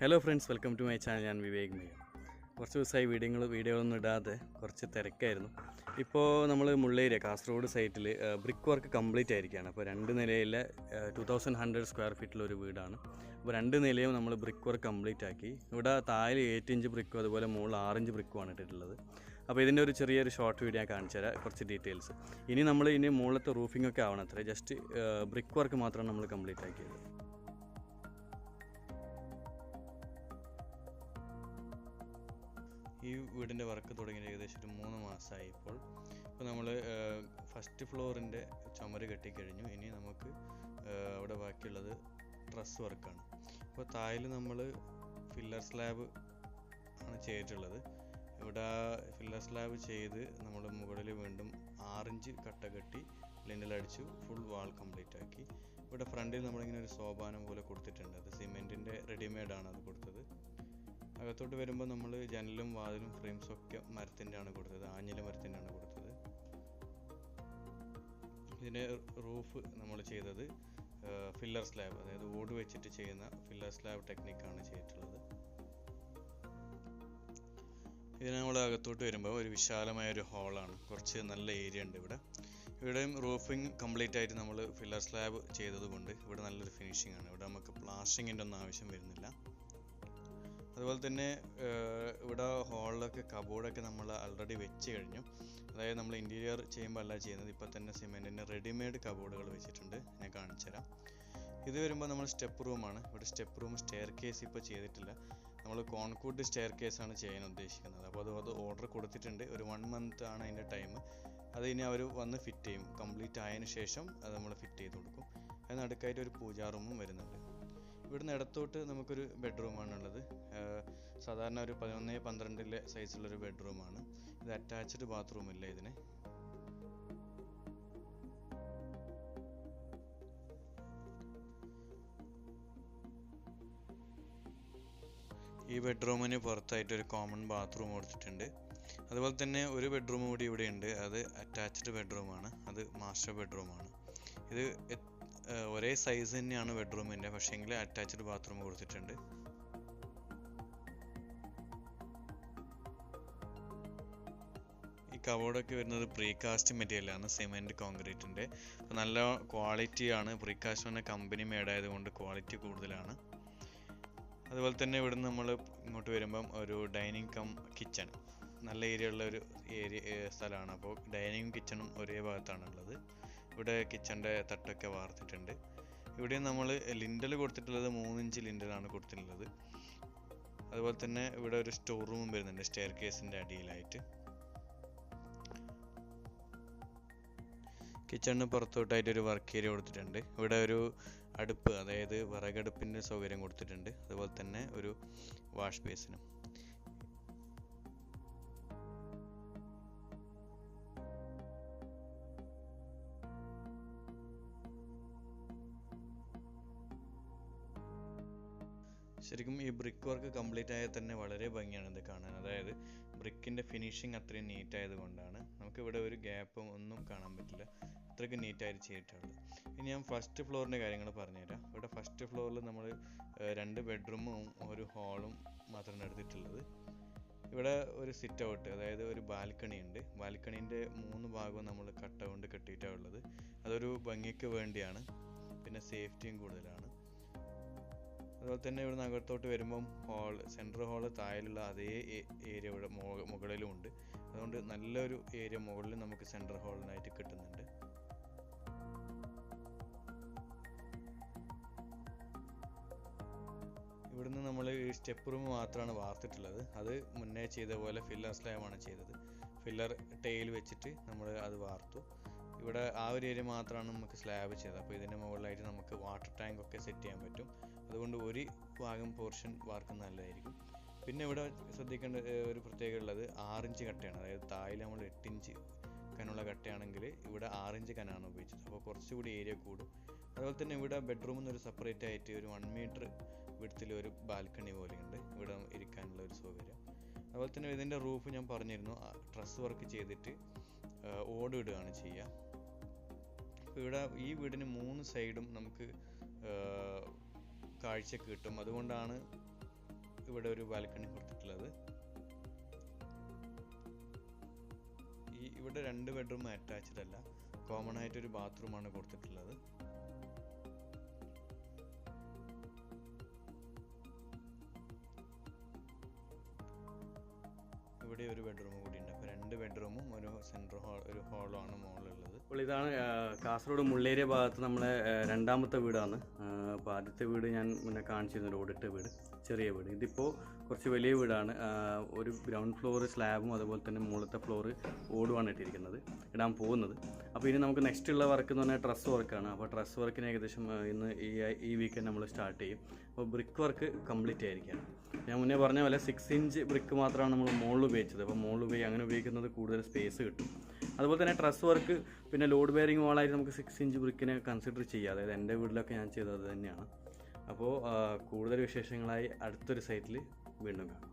Hello friends, welcome to my channel. ഞാൻ വിവേക് മയ്യ. കുറച്ച് ദിവസമായി വീഡിയോകളൊന്നും ഇടാതെ കുറച്ച് തിരക്കായിരുന്നു. ഇപ്പോൾ നമ്മൾ മുള്ളേരിയ കാസർഗോഡ് സൈറ്റിൽ ബ്രിക്ക് വർക്ക് കംപ്ലീറ്റ് ആയിരിക്കുകയാണ്. അപ്പോൾ 2 നിലയിലെ 2100 സ്ക്വയർ ഫീറ്റിലൊരു വീടാണ്. അപ്പോൾ 2 നിലയും നമ്മൾ ബ്രിക്ക് വർക്ക് കംപ്ലീറ്റ് ആക്കി. ഇവിടെ താഴെ 8 ഇഞ്ച് ബ്രിക്കും അതുപോലെ മുകളിൽ 6 ഇഞ്ച് ബ്രിക്കുമാണ് ഇട്ടിട്ടുള്ളത്. അപ്പോൾ ഇതിൻ്റെ ഒരു ചെറിയൊരു ഷോർട്ട് വീഡിയോ ഞാൻ കാണിച്ചു തരാം, കുറച്ച് ഡീറ്റെയിൽസ്. ഇനി മുകളിലത്തെ റൂഫിംഗ് ഒക്കെ ആവണം അത്രേ. ജസ്റ്റ് ബ്രിക്ക് വർക്ക് മാത്രമാണ് നമ്മൾ കംപ്ലീറ്റ് ആക്കിയത്. ഈ വീടിൻ്റെ വർക്ക് തുടങ്ങിയിട്ട് ഏകദേശം ഒരു 3 മാസമായി ഇപ്പോൾ നമ്മൾ ഫസ്റ്റ് ഫ്ലോറിൻ്റെ ചുമര് കെട്ടിക്കഴിഞ്ഞു. ഇനി നമുക്ക് അവിടെ ബാക്കിയുള്ളത് ട്രസ് വർക്കാണ്. അപ്പോൾ താഴെ നമ്മൾ ഫില്ലർ സ്ലാബ് ആണ് ചെയ്തിട്ടുള്ളത്. ഇവിടെ ഫില്ലർ സ്ലാബ് ചെയ്ത് നമ്മൾ മുകളിൽ വീണ്ടും 6 ഇഞ്ച് കട്ട കെട്ടി ലിൻഡലടിച്ചു, ഫുൾ വാൾ കംപ്ലീറ്റ് ആക്കി. ഇവിടെ ഫ്രണ്ടിൽ നമ്മളിങ്ങനെ ഒരു സോപാനം പോലെ കൊടുത്തിട്ടുണ്ട്. അത് സിമെൻറ്റിൻ്റെ റെഡിമെയ്ഡാണ് അത് കൊടുത്തത്. അകത്തോട്ട് വരുമ്പോൾ നമ്മൾ ജനലും വാതിലും ഫ്രെയിംസും ഒക്കെ മരത്തിൻ്റെ ആണ് കൊടുത്തത്, ആഞ്ഞില മരത്തിൻ്റെ ആണ് കൊടുത്തത്. ഇതിൻ്റെ റൂഫ് നമ്മൾ ചെയ്തത് ഫില്ലർ സ്ലാബ്, അതായത് ഓട് വെച്ചിട്ട് ചെയ്യുന്ന ഫില്ലർ സ്ലാബ് ടെക്നിക്കാണ് ചെയ്തിട്ടുള്ളത്. ഇതിന് നമ്മൾ അകത്തോട്ട് വരുമ്പോൾ ഒരു വിശാലമായ ഒരു ഹാളാണ്, കുറച്ച് നല്ല ഏരിയ ഉണ്ട് ഇവിടെ. ഇവിടെയും റൂഫിംഗ് കംപ്ലീറ്റ് ആയിട്ട് നമ്മൾ ഫില്ലർ സ്ലാബ് ചെയ്തതുകൊണ്ട് ഇവിടെ നല്ലൊരു ഫിനിഷിംഗ് ആണ്. ഇവിടെ നമുക്ക് പ്ലാസ്റ്ററിങ്ങിൻ്റെ ഒന്നും ആവശ്യം വരുന്നില്ല. അതുപോലെ തന്നെ ഇവിടെ ഹാളിലൊക്കെ കബോർഡൊക്കെ നമ്മൾ ആൾറെഡി വെച്ച് കഴിഞ്ഞു. അതായത് നമ്മൾ ഇൻറ്റീരിയർ ചെയ്യുമ്പോൾ അല്ല ചെയ്യുന്നത്, ഇപ്പോൾ തന്നെ സിമെൻറ്റിൻ്റെ റെഡിമെയ്ഡ് കബോർഡുകൾ വെച്ചിട്ടുണ്ട്. ഞാൻ കാണിച്ചു തരാം. ഇത് വരുമ്പോൾ നമ്മൾ സ്റ്റെപ്പ് റൂമാണ്. ഇവിടെ സ്റ്റെപ്പ് റൂം സ്റ്റെയർ കേസ് ഇപ്പോൾ ചെയ്തിട്ടില്ല. നമ്മൾ കോൺക്രീറ്റ് സ്റ്റെയർ കേസാണ് ചെയ്യാൻ ഉദ്ദേശിക്കുന്നത്. അപ്പോൾ അത് ഓർഡർ കൊടുത്തിട്ടുണ്ട്. ഒരു 1 മന്ത് ആണ് അതിൻ്റെ ടൈം. അത് ഇനി അവർ വന്ന് ഫിറ്റ് ചെയ്യും. കംപ്ലീറ്റ് ആയതിനു ശേഷം അത് നമ്മൾ ഫിറ്റ് ചെയ്ത് കൊടുക്കും. അതിന് നടുക്കായിട്ട് ഒരു പൂജാ റൂമും വരുന്നുണ്ട്. ഇവിടുന്ന് ഇടത്തോട്ട് നമുക്കൊരു ബെഡ്റൂമാണുള്ളത്. സാധാരണ ഒരു 11-12 സൈസുള്ളൊരു ബെഡ്റൂമാണ് ഇത്. അറ്റാച്ച്ഡ് ബാത്റൂം ഇല്ല ഇതിന്. ഈ ബെഡ്റൂമിന് പുറത്തായിട്ട് ഒരു കോമൺ ബാത്റൂം കൊടുത്തിട്ടുണ്ട്. അതുപോലെ തന്നെ ഒരു ബെഡ്റൂം കൂടി ഇവിടെ ഉണ്ട്. അത് അറ്റാച്ച്ഡ് ബെഡ്റൂമാണ്, അത് മാസ്റ്റർ ബെഡ്റൂമാണ്. ഇത് ഒരേ സൈസ് തന്നെയാണ് ബെഡ്റൂമിൻ്റെ, പക്ഷേങ്കിൽ അറ്റാച്ച്ഡ് ബാത്റൂം കൊടുത്തിട്ടുണ്ട്. ഈ കബോർഡൊക്കെ വരുന്നത് പ്രീകാസ്റ്റ് മെറ്റീരിയലാണ്, സിമെൻറ്റ് കോൺക്രീറ്റിൻ്റെ. നല്ല ക്വാളിറ്റിയാണ്. പ്രീകാസ്റ്റ് എന്ന കമ്പനി മേഡായതുകൊണ്ട് ക്വാളിറ്റി കൂടുതലാണ്. അതുപോലെ തന്നെ ഇവിടുന്ന് നമ്മൾ ഇങ്ങോട്ട് വരുമ്പം ഒരു ഡൈനിങ് കം കിച്ചൺ, നല്ല ഏരിയ ഉള്ള ഒരു സ്ഥലമാണ്. അപ്പോൾ ഡൈനിങ് കിച്ചണും ഒരേ ഭാഗത്താണുള്ളത്. ഇവിടെ കിച്ചൻ്റെ തട്ടൊക്കെ വാർത്തിട്ടുണ്ട്. ഇവിടെ നമ്മൾ ലിൻഡൽ കൊടുത്തിട്ടുള്ളത് 3 ഇഞ്ച് ലിൻഡലാണ് കൊടുത്തിട്ടുള്ളത്. അതുപോലെ തന്നെ ഇവിടെ ഒരു സ്റ്റോർ റൂമും വരുന്നുണ്ട് സ്റ്റെയർ കേസിൻ്റെ അടിയിലായിട്ട്. കിച്ചണിന് പുറത്തോട്ടായിട്ട് ഒരു വർക്ക് ഏരിയ കൊടുത്തിട്ടുണ്ട്. ഇവിടെ ഒരു അടുപ്പ്, അതായത് വിറകടുപ്പിൻ്റെ സൗകര്യം കൊടുത്തിട്ടുണ്ട്. അതുപോലെ തന്നെ ഒരു വാഷ് ബേസിനും. ശരിക്കും ഈ ബ്രിക്ക് വർക്ക് കംപ്ലീറ്റ് ആയാൽ തന്നെ വളരെ ഭംഗിയാണ് ഇത് കാണാൻ. അതായത് ബ്രിക്കിൻ്റെ ഫിനിഷിങ് അത്രയും നീറ്റ് ആയതുകൊണ്ടാണ് നമുക്കിവിടെ ഒരു ഗ്യാപ്പും ഒന്നും കാണാൻ പറ്റില്ല. അത്രയ്ക്ക് നീറ്റായിട്ട് ചെയ്തിട്ടുള്ളത്. ഇനി ഞാൻ ഫസ്റ്റ് ഫ്ലോറിൻ്റെ കാര്യങ്ങൾ പറഞ്ഞുതരാം. ഇവിടെ ഫസ്റ്റ് ഫ്ലോറിൽ നമ്മൾ 2 ബെഡ്റൂമും ഒരു ഹാളും മാത്രമാണ് എടുത്തിട്ടുള്ളത്. ഇവിടെ ഒരു സിറ്റ് ഔട്ട്, അതായത് ഒരു ബാൽക്കണി ഉണ്ട്. ബാൽക്കണീൻ്റെ 3 ഭാഗവും നമ്മൾ കട്ട കൊണ്ട് കെട്ടിയിട്ടാണ് ഉള്ളത്. അതൊരു ഭംഗിക്ക് വേണ്ടിയാണ്, പിന്നെ സേഫ്റ്റിയും കൂടുതലാണ്. അതുപോലെ തന്നെ ഇവിടെ അകത്തോട്ട് വരുമ്പം സെൻട്രൽ ഹാള് താഴെയുള്ള അതേ ഏരിയ ഇവിടെ മുകളിലും ഉണ്ട്. അതുകൊണ്ട് നല്ലൊരു ഏരിയ മുകളിൽ നമുക്ക് സെൻട്രൽ ഹാളിനായിട്ട് കിട്ടുന്നുണ്ട്. ഇവിടുന്ന് നമ്മൾ ഈ സ്റ്റെപ്പ് റൂം മാത്രമാണ് വാർത്തിട്ടുള്ളത്. അത് മുന്നേ ചെയ്ത പോലെ ഫില്ലർ സ്ലാബാണ് ചെയ്തത്. ഫില്ലർ ടൈൽ വെച്ചിട്ട് നമ്മൾ അത് വാർത്തു. ഇവിടെ ആ ഒരു ഏരിയ മാത്രമാണ് നമുക്ക് സ്ലാബ് ചെയ്തത്. അപ്പോൾ ഇതിൻ്റെ മുകളിലായിട്ട് നമുക്ക് വാട്ടർ ടാങ്ക് ഒക്കെ സെറ്റ് ചെയ്യാൻ പറ്റും. അതുകൊണ്ട് ഒരു ഭാഗം പോർഷൻ വാർക്കുന്നത് നല്ലതായിരിക്കും. പിന്നെ ഇവിടെ ശ്രദ്ധിക്കേണ്ട ഒരു പ്രത്യേകത ഉള്ളത് 6 ഇഞ്ച് കട്ടയാണ്. അതായത് താഴെ നമ്മൾ 8 ഇഞ്ച് കനുള്ള കട്ടയാണെങ്കിൽ ഇവിടെ 6 ഇഞ്ച് കനാണ് ഉപയോഗിച്ചത്. അപ്പോൾ കുറച്ചുകൂടി ഏരിയ കൂടും. അതുപോലെ തന്നെ ഇവിടെ ബെഡ്റൂമിൽ നിന്ന് ഒരു സെപ്പറേറ്റ് ആയിട്ട് ഒരു 1 മീറ്റർ വിഡ്ത്തിൽ ഒരു ബാൽക്കണി പോലെയുണ്ട്, ഇവിടെ ഇരിക്കാനുള്ള ഒരു സൗകര്യം. അതുപോലെ തന്നെ ഇതിൻ്റെ റൂഫ് ഞാൻ പറഞ്ഞിരുന്നു, ട്രസ് വർക്ക് ചെയ്തിട്ട് ഓട് ഇടുകയാണ് ചെയ്യുക. ഇവിടെ ഈ വീടിന് 3 സൈഡും നമുക്ക് കാഴ്ച കിട്ടും. അതുകൊണ്ടാണ് ഇവിടെ ഒരു ബാൽക്കണി കൊടുത്തിട്ടുള്ളത്. ഇവിടെ 2 ബെഡ്റൂം അറ്റാച്ച്ഡ് അല്ല, കോമൺ ആയിട്ട് ഒരു ബാത്റൂമാണ് കൊടുത്തിട്ടുള്ളത്. ഇവിടെ ഒരു ബെഡ്റൂം കൂടി ഉണ്ട്. അപ്പോൾ 2 ബെഡ്റൂമും ഒരു സെൻട്രൽ ഒരു ഹാളുമാണ് മുകളിലുള്ളത്. അപ്പോൾ ഇതാണ് കാസർഗോഡ് മുള്ളേരിയ ഭാഗത്ത് നമ്മളെ രണ്ടാമത്തെ വീടാണ്. അപ്പോൾ ആദ്യത്തെ വീട് ഞാൻ മുന്നേ കാണിച്ചിരുന്നു, ഓടിട്ട വീട്, ചെറിയ വീട്. ഇതിപ്പോൾ കുറച്ച് വലിയ വീടാണ്. ഒരു ഗ്രൗണ്ട് ഫ്ലോർ സ്ലാബും അതുപോലെ തന്നെ മുകളിലത്തെ ഫ്ലോർ ഓടുമാണ് ഇട്ടിരിക്കുന്നത്, ഇടാൻ പോകുന്നത്. അപ്പോൾ ഇനി നമുക്ക് നെക്സ്റ്റ് ഉള്ള വർക്ക് എന്ന് പറഞ്ഞാൽ ട്രസ് വർക്കാണ്. അപ്പോൾ ട്രസ് വർക്കിന് ഏകദേശം ഇന്ന് ഈ വീക്കെൻഡ് നമ്മൾ സ്റ്റാർട്ട് ചെയ്യും. അപ്പോൾ ബ്രിക്ക് വർക്ക് കംപ്ലീറ്റ് ആയിരിക്കുകയാണ്. ഞാൻ മുന്നേ പറഞ്ഞ പോലെ 6 ഇഞ്ച് ബ്രിക്ക് മാത്രമാണ് നമ്മൾ മുകളിൽ ഉപയോഗിച്ചത്. അപ്പോൾ മുകളിൽ അങ്ങനെ ഉപയോഗിക്കുന്നത് കൂടുതൽ സ്പേസ് കിട്ടും. അതുപോലെ തന്നെ ട്രസ് വർക്ക് പിന്നെ ലോഡ് ബെയറിംഗ് വാളായിട്ട് നമുക്ക് 6 ഇഞ്ച് ബ്രിക്കിനെ കൺസിഡർ ചെയ്യാം. അതായത് എൻ്റെ വീട്ടിലൊക്കെ ഞാൻ ചെയ്തത് തന്നെയാണ്. അപ്പോൾ കൂടുതൽ വിശേഷങ്ങളായി അടുത്തൊരു സൈറ്റിൽ വീണ്ടും കാണാം.